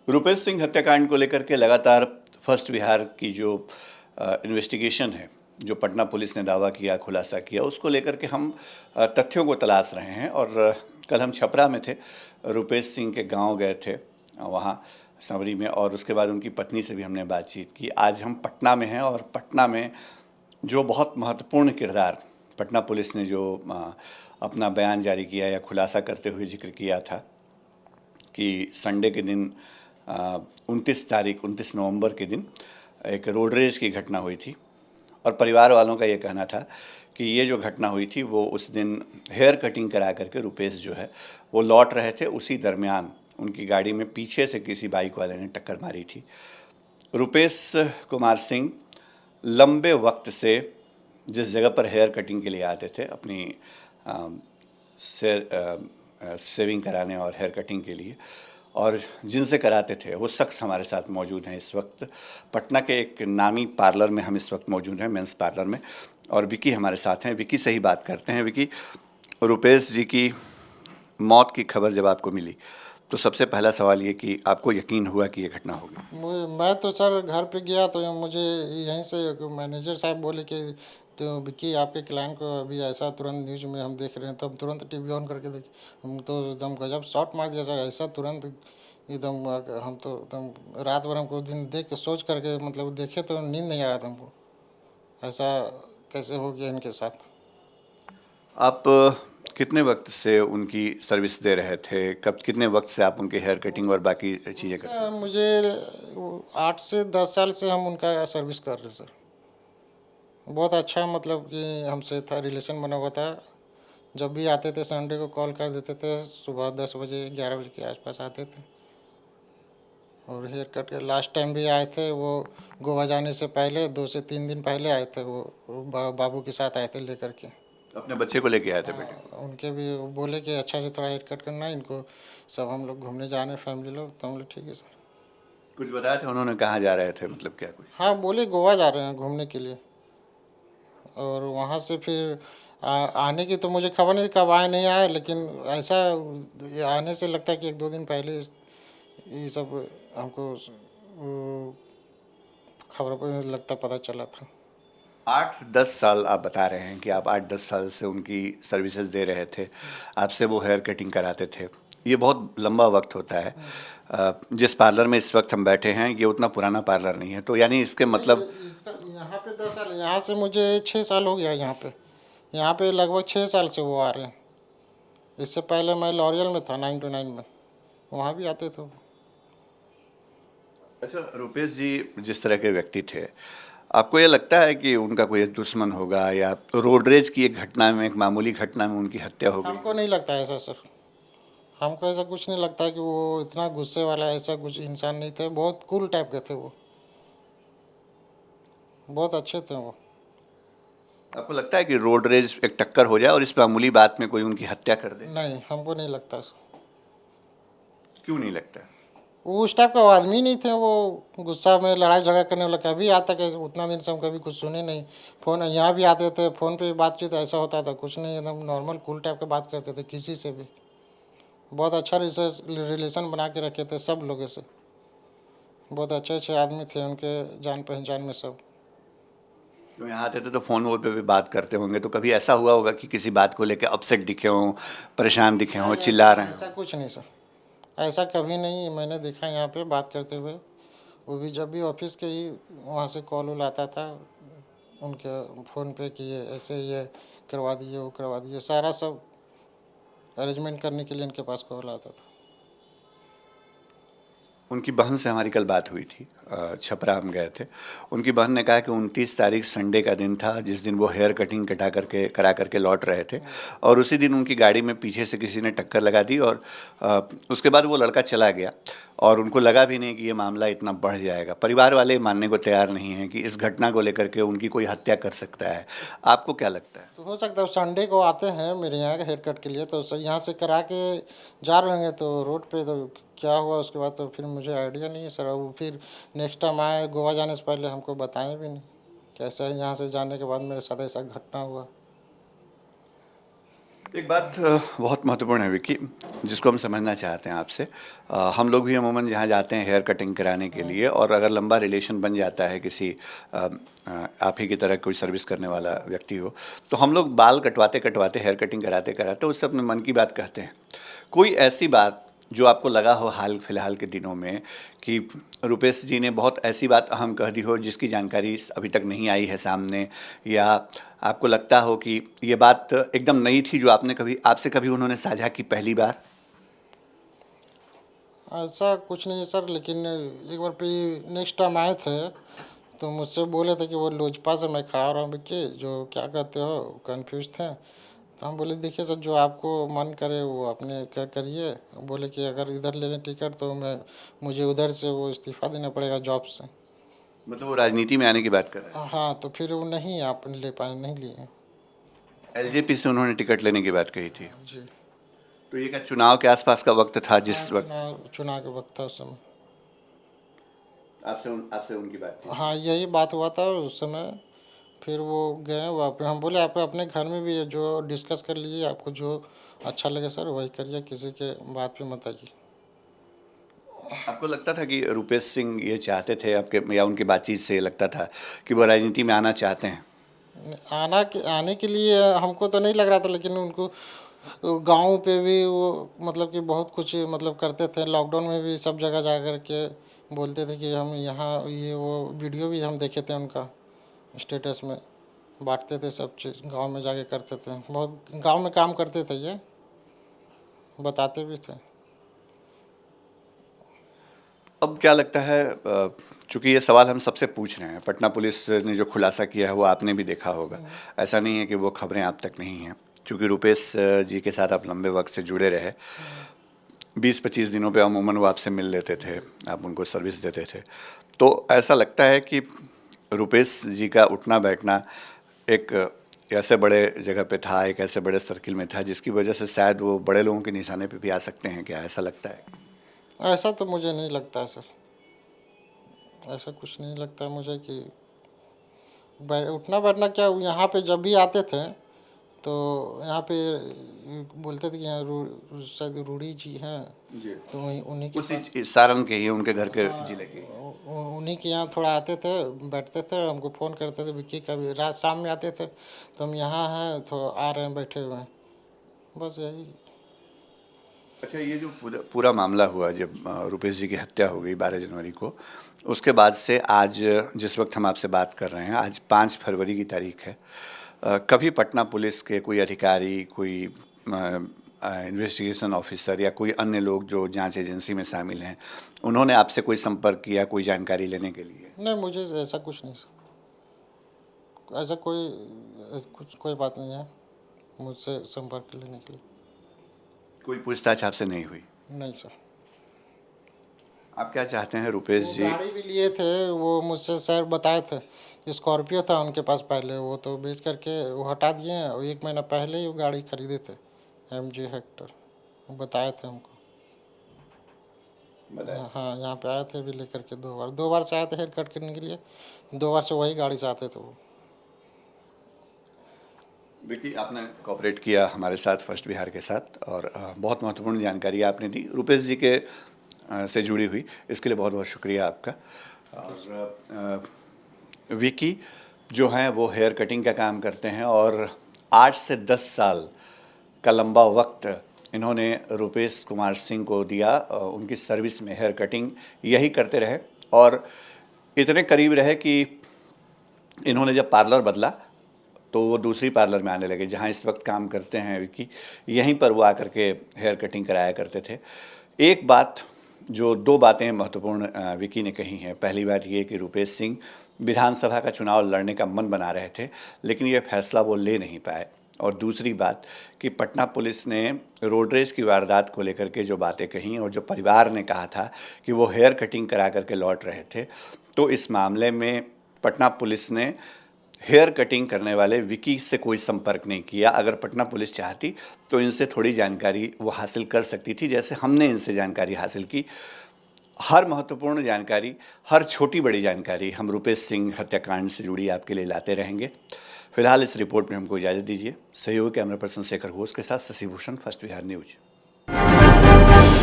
रुपेश सिंह हत्याकांड को लेकर के लगातार फर्स्ट बिहार की जो इन्वेस्टिगेशन है, जो पटना पुलिस ने दावा किया, खुलासा किया, उसको लेकर के हम तथ्यों को तलाश रहे हैं। और कल हम छपरा में थे, रुपेश सिंह के गांव गए थे, वहाँ संवरी में, और उसके बाद उनकी पत्नी से भी हमने बातचीत की। आज हम पटना में हैं और पटना में जो बहुत महत्वपूर्ण किरदार पटना पुलिस ने जो अपना बयान जारी किया या खुलासा करते हुए जिक्र किया था कि संडे के दिन 29 नवंबर के दिन एक रोड रेज की घटना हुई थी। और परिवार वालों का ये कहना था कि ये जो घटना हुई थी वो उस दिन हेयर कटिंग करा करके रुपेश जो है वो लौट रहे थे, उसी दरमियान उनकी गाड़ी में पीछे से किसी बाइक वाले ने टक्कर मारी थी। रुपेश कुमार सिंह लंबे वक्त से जिस जगह पर हेयर कटिंग के लिए आते थे, अपनी सेविंग कराने और हेयर कटिंग के लिए, और जिनसे कराते थे वो शख्स हमारे साथ मौजूद हैं इस वक्त। पटना के एक नामी पार्लर में हम इस वक्त मौजूद हैं, मेंस पार्लर में, और विकी हमारे साथ हैं। विकी से ही बात करते हैं। विकी, रुपेश जी की मौत की खबर जब आपको मिली तो सबसे पहला सवाल ये कि आपको यकीन हुआ कि ये घटना होगी? मैं तो सर घर पे गया तो मुझे यहीं से मैनेजर साहब बोले कि तो विक्की आपके क्लाइंट को अभी ऐसा तुरंत न्यूज में हम देख रहे हैं, तो हम तुरंत टीवी ऑन करके देखे। हम तो एकदम गजब शॉट मार दिया सर, ऐसा तुरंत एकदम। हम तो एकदम रात भर हमको दिन देख के सोच करके मतलब देखे तो नींद नहीं आ रहा था हमको, ऐसा कैसे हो गया इनके साथ। आप कितने वक्त से उनकी सर्विस दे रहे थे? कब, कितने वक्त से आप उनके हेयर कटिंग और बाकी चीज़ें करते हैं? मुझे 8 से 10 साल से हम उनका सर्विस कर रहे सर। बहुत अच्छा मतलब कि हमसे था, रिलेशन बना हुआ था। जब भी आते थे संडे को कॉल कर देते थे, सुबह 10 बजे 11 बजे के आसपास आते थे। और हेयर कट के लास्ट टाइम भी आए थे वो, गोवा जाने से पहले 2 से 3 दिन पहले आए थे वो, बाबू के साथ आए थे लेकर के। अपने बच्चे को लेके आए थे, बेटे को? हाँ, उनके भी वो बोले कि अच्छा से थोड़ा हेयर कट करना है इनको, सब हम लोग घूमने जाने फैमिली लोग, तो हम लोग ठीक है सर। कुछ बताया था उन्होंने, कहाँ जा रहे थे, मतलब क्या कुछ? हाँ, बोले गोवा जा रहे हैं घूमने के लिए। और वहाँ से फिर आने की तो मुझे खबर नहीं कब आए नहीं आए, लेकिन ऐसा ये आने से लगता है कि 1-2 दिन पहले ये सब हमको खबर पर लगता पता चला था। 8-10 साल आप बता रहे हैं कि आप 8-10 साल से उनकी सर्विसेज दे रहे थे, आपसे वो हेयर कटिंग कराते थे। ये बहुत लंबा वक्त होता है। जिस पार्लर में इस वक्त हम बैठे हैं ये उतना पुराना पार्लर नहीं है, तो यानी इसके नहीं, मतलब इसका यहाँ पे 10 साल, यहाँ से मुझे 6 साल हो गया यहाँ पे लगभग 6 साल से वो आ रहे हैं। इससे पहले मैं लॉरियल में था 9 to 9 में, वहाँ भी आते थे वो। अच्छा, रुपेश जी जिस तरह के व्यक्ति थे, आपको ये लगता है कि उनका कोई दुश्मन होगा, या रोड रेज की एक घटना में, एक मामूली घटना में उनकी हत्या हो गई? हमको नहीं लगता ऐसा सर, हमको ऐसा कुछ नहीं लगता कि वो इतना गुस्से वाला ऐसा कुछ इंसान नहीं थे, बहुत कूल टाइप के थे वो, बहुत अच्छे थे वो। आपको लगता है कि रोड रेज एक टक्कर हो जाए और इस मामूली बात में कोई उनकी हत्या कर दे? नहीं, हमको नहीं लगता सर। क्यों नहीं लगता? वो उस टाइप का आदमी नहीं थे वो, गुस्सा में लड़ाई झगड़ा करने वाला कभी आज तक उतना दिन से हम कभी कुछ सुने नहीं। फ़ोन यहाँ भी आते थे, फ़ोन पे बातचीत ऐसा होता था कुछ नहीं, एकदम नॉर्मल कूल टाइप का बात करते थे किसी से भी। बहुत अच्छा रिलेशन बना के रखे थे सब लोगों से, बहुत अच्छे अच्छे आदमी थे उनके जान पहचान में सब। तो यहाँ आते थे तो फ़ोन वोन पे भी बात करते होंगे, तो कभी ऐसा हुआ होगा कि किसी बात को लेके अपसेट दिखे हों, परेशान दिखे हों, नहीं, चिल्ला ऐसा रहे हों? ऐसा कुछ नहीं सर, ऐसा कभी नहीं मैंने देखा यहाँ पे बात करते हुए। वो भी जब भी ऑफिस के ही वहाँ से कॉल वॉल आता था उनके फ़ोन पे कि ये ऐसे ये करवा दिए वो करवा दिए, सारा सब अरेंजमेंट करने के लिए इनके पास कॉल आता था। उनकी बहन से हमारी कल बात हुई थी, छपरा हम गए थे। उनकी बहन ने कहा कि 29 तारीख संडे का दिन था जिस दिन वो हेयर कटिंग करा करके लौट रहे थे, और उसी दिन उनकी गाड़ी में पीछे से किसी ने टक्कर लगा दी, और उसके बाद वो लड़का चला गया, और उनको लगा भी नहीं कि ये मामला इतना बढ़ जाएगा। परिवार वाले मानने को तैयार नहीं हैं कि इस घटना को लेकर के उनकी कोई हत्या कर सकता है। आपको क्या लगता है? तो हो सकता है संडे को आते हैं मेरे यहाँ हेयर कट के लिए, तो यहाँ से करा के जा रहे होंगे तो रोड पे, तो क्या हुआ उसके बाद तो फिर मुझे आइडिया नहीं है सर। वो फिर नेक्स्ट टाइम आए गोवा जाने से पहले हमको बताएं भी नहीं, कैसे यहाँ से जाने के बाद मेरे साथ ऐसा घटना हुआ। एक बात बहुत महत्वपूर्ण है विक्की, जिसको हम समझना चाहते हैं आपसे। हम लोग भी अमूमन जहाँ जाते हैं हेयर कटिंग कराने के लिए, और अगर लंबा रिलेशन बन जाता है किसी आप ही की तरह कोई सर्विस करने वाला व्यक्ति हो, तो हम लोग बाल कटवाते कटवाते, हेयर कटिंग कराते कराते उससे अपने मन की बात कहते हैं। कोई ऐसी बात जो आपको लगा हो हाल फिलहाल के दिनों में कि रुपेश जी ने बहुत ऐसी बात अहम कह दी हो जिसकी जानकारी अभी तक नहीं आई है सामने, या आपको लगता हो कि ये बात एकदम नई थी जो आपने कभी आपसे कभी उन्होंने साझा की पहली बार? ऐसा कुछ नहीं है सर, लेकिन एक बार पे नेक्स्ट टाइम आए थे तो मुझसे बोले थे कि वो लोजपा से मैं खड़ा रहा हूँ विक्की, जो क्या कहते हो, कंफ्यूज थे। तो हम बोले देखिए सर, जो आपको मन करे वो अपने क्या करिए। बोले कि अगर इधर ले लें टिकट तो मुझे उधर से वो इस्तीफ़ा देना पड़ेगा जॉब से। मतलब वो राजनीति में आने की बात कर रहे हाँ, तो फिर वो नहीं आप ले पाए, नहीं लिए। हैं। एलजेपी से उन्होंने टिकट लेने की बात कही थी। जी। तो ये क्या चुनाव के आसपास का वक्त था हाँ, जिस वक्त चुनाव चुनाव के वक्त था उस समय। आपसे उनकी बात थी? हाँ, यही बात हुआ था उस समय। फिर वो गए वापस, हम बोले आप अपने घर में भी जो डिस्कस कर लीजिए, आपको जो अच्छा लगे सर वही करिए, किसी के बात पे मत आइए। आपको लगता था कि रुपेश सिंह ये चाहते थे आपके, या उनकी बातचीत से लगता था कि वो राजनीति में आना चाहते हैं? आने के लिए हमको तो नहीं लग रहा था, लेकिन उनको गांव पे भी वो मतलब कि बहुत कुछ मतलब करते थे। लॉकडाउन में भी सब जगह जा कर के बोलते थे कि हम यहाँ, ये वो वीडियो भी हम देखे थे उनका स्टेटस में, बांटते थे सब चीज़, गांव में जाके करते थे, बहुत गांव में काम करते थे, ये बताते भी थे। अब क्या लगता है, चूंकि ये सवाल हम सबसे पूछ रहे हैं, पटना पुलिस ने जो खुलासा किया है वो आपने भी देखा होगा। ऐसा नहीं है कि वो खबरें आप तक नहीं हैं, क्योंकि रुपेश जी के साथ आप लंबे वक्त से जुड़े रहे। 20-25 दिनों पे अमूमन वो आपसे मिल लेते थे, आप उनको सर्विस देते थे। तो ऐसा लगता है कि रुपेश जी का उठना बैठना एक ऐसे बड़े जगह पे था, एक ऐसे बड़े सर्किल में था, जिसकी वजह से शायद वो बड़े लोगों के निशाने पे भी आ सकते हैं, क्या ऐसा लगता है? ऐसा तो मुझे नहीं लगता है सर, ऐसा कुछ नहीं लगता मुझे कि उठना बैठना क्या, यहाँ पे जब भी आते थे तो यहाँ पे बोलते थे कि यहाँ शायद रूड़ी जी हैं, जी। तो वहीं उन्हीं के पास। सारण के ही, उनके घर के हाँ, जिले के। उन्हीं के यहाँ थोड़ा आते थे, बैठते थे, हमको फ़ोन करते थे विक्की, कभी रात शाम में आते थे तो हम यहाँ हैं तो आ रहे हैं, बैठे हुए हैं, बस यही। अच्छा, ये जो पूरा मामला हुआ जब रुपेश जी की हत्या हो गई 12 जनवरी को, उसके बाद से आज जिस वक्त हम आपसे बात कर रहे हैं, आज 5 फरवरी की तारीख है। कभी पटना पुलिस के कोई अधिकारी, कोई इन्वेस्टिगेशन ऑफिसर या कोई अन्य लोग जो जांच एजेंसी में शामिल हैं, उन्होंने आपसे कोई संपर्क किया कोई जानकारी लेने के लिए? नहीं, मुझे ऐसा कुछ नहीं सर, ऐसा कोई बात नहीं है मुझसे संपर्क लेने के लिए। कोई पूछताछ आपसे नहीं हुई? नहीं सर। आप क्या चाहते हैं वो रुपेश जी? गाड़ी भी लिए थे, वो मुझसे सर बताए थे, स्कॉर्पियो था उनके पास पहले, वो तो बेच करके वो हटा दिए हैं, और 1 महीना पहले ही वो गाड़ी खरीदे थे, MG हेक्टर, वो बताए थे हमको। बताएं। हाँ, यहाँ पे आए थे भी लेकर के, 2 बार से आए थे हेयर कट करने के लिए, 2 बार से वही गाड़ी से आते थे वो। विकी, आपने कोऑपरेट किया हमारे साथ फर्स्ट बिहार के साथ, और बहुत महत्वपूर्ण जानकारी आपने दी रुपेश जी के से जुड़ी हुई, इसके लिए बहुत बहुत शुक्रिया आपका। और विकी जो हैं वो हेयर कटिंग का काम करते हैं, और 8 से 10 साल का लंबा वक्त इन्होंने रुपेश कुमार सिंह को दिया, उनकी सर्विस में हेयर कटिंग यही करते रहे, और इतने करीब रहे कि इन्होंने जब पार्लर बदला तो वो दूसरी पार्लर में आने लगे जहाँ इस वक्त काम करते हैं विकी, यहीं पर वो आकर के हेयर कटिंग कराया करते थे। एक बात, जो 2 बातें महत्वपूर्ण विकी ने कही हैं। पहली बात ये कि रुपेश सिंह विधानसभा का चुनाव लड़ने का मन बना रहे थे, लेकिन ये फैसला वो ले नहीं पाए। और दूसरी बात कि पटना पुलिस ने रोड रेज की वारदात को लेकर के जो बातें कहीं, और जो परिवार ने कहा था कि वो हेयर कटिंग करा करके लौट रहे थे, तो इस मामले में पटना पुलिस ने हेयर कटिंग करने वाले विकी से कोई संपर्क नहीं किया। अगर पटना पुलिस चाहती तो इनसे थोड़ी जानकारी वो हासिल कर सकती थी, जैसे हमने इनसे जानकारी हासिल की। हर महत्वपूर्ण जानकारी, हर छोटी बड़ी जानकारी हम रुपेश सिंह हत्याकांड से जुड़ी आपके लिए लाते रहेंगे। फिलहाल इस रिपोर्ट में हमको इजाज़त दीजिए। सहयोगी कैमरा पर्सन शेखर घोष के साथ शशि भूषण, फर्स्ट बिहार न्यूज।